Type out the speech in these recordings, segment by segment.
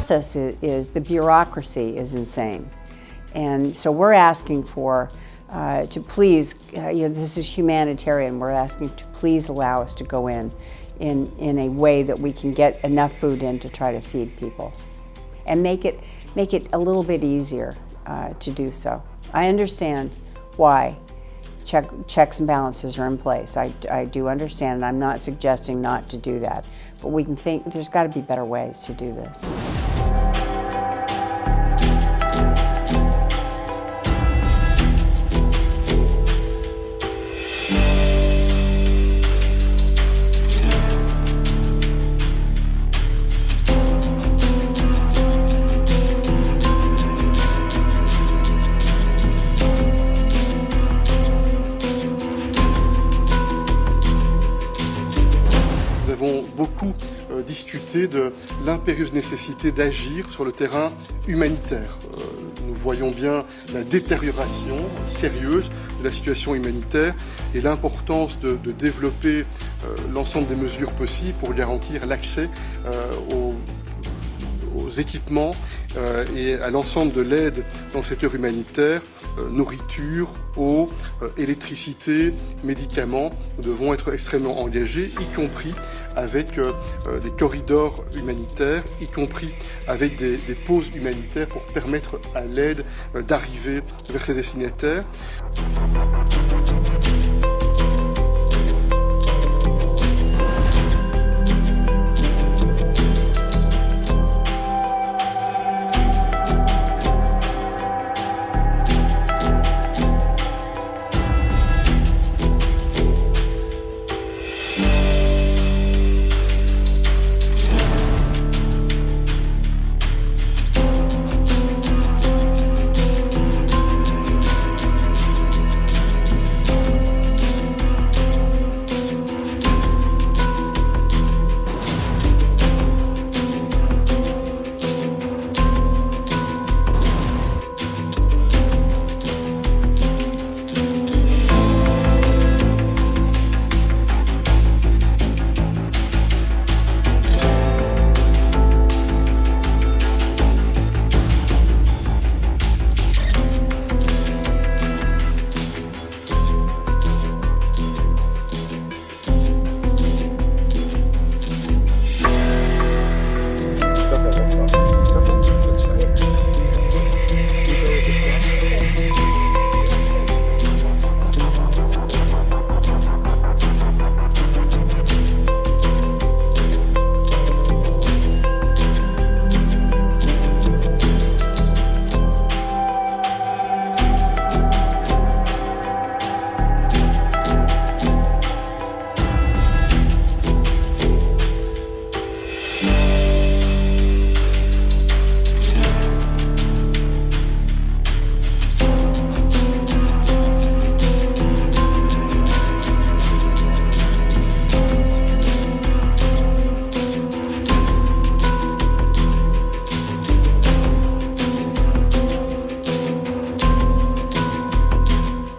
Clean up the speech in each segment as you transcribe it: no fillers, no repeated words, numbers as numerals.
process is the bureaucracy is insane. And so we're asking for, to please, this is humanitarian, we're asking to please allow us to go in a way that we can get enough food in to try to feed people. And make it a little bit easier to do so. I understand why checks and balances are in place. I do understand, and I'm not suggesting not to do that. But we can think there's got to be better ways to do this. Nous avons beaucoup discuté de l'impérieuse nécessité d'agir sur le terrain humanitaire. Nous voyons bien la détérioration sérieuse de la situation humanitaire et l'importance de développer l'ensemble des mesures possibles pour garantir l'accès aux équipements et à l'ensemble de l'aide dans le secteur humanitaire, nourriture, eau, électricité, médicaments. Nous devons être extrêmement engagés, y compris avec des corridors humanitaires, y compris avec des pauses humanitaires pour permettre à l'aide d'arriver vers ses destinataires.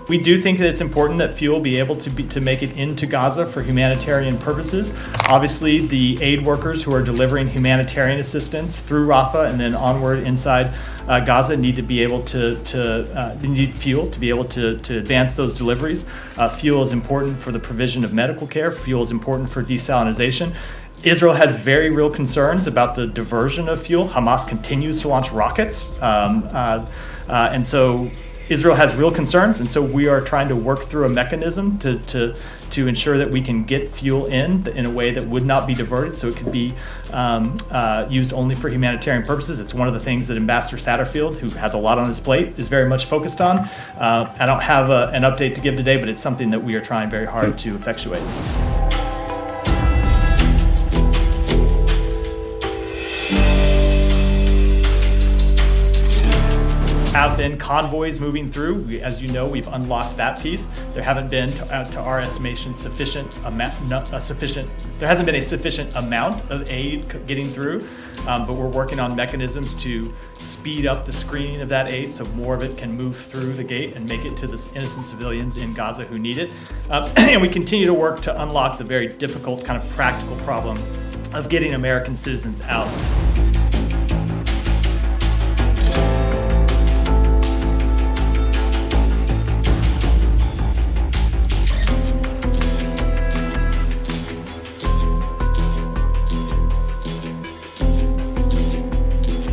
We do think that it's important that fuel be able to make it into Gaza for humanitarian purposes. Obviously, the aid workers who are delivering humanitarian assistance through Rafah and then onward inside Gaza need to be able they need fuel to be able to advance those deliveries. Fuel is important for the provision of medical care. Fuel is important for desalinization. Israel has very real concerns about the diversion of fuel. Hamas continues to launch rockets, and so Israel has real concerns, and so we are trying to work through a mechanism to ensure that we can get fuel in a way that would not be diverted, so it could be used only for humanitarian purposes. It's one of the things that Ambassador Satterfield, who has a lot on his plate, is very much focused on. I don't have an update to give today, but it's something that we are trying very hard to effectuate. Have been convoys moving through. As you know, we've unlocked that piece. There haven't been, to our estimation, there hasn't been a sufficient amount of aid getting through, but we're working on mechanisms to speed up the screening of that aid so more of it can move through the gate and make it to the innocent civilians in Gaza who need it. And we continue to work to unlock the very difficult kind of practical problem of getting American citizens out.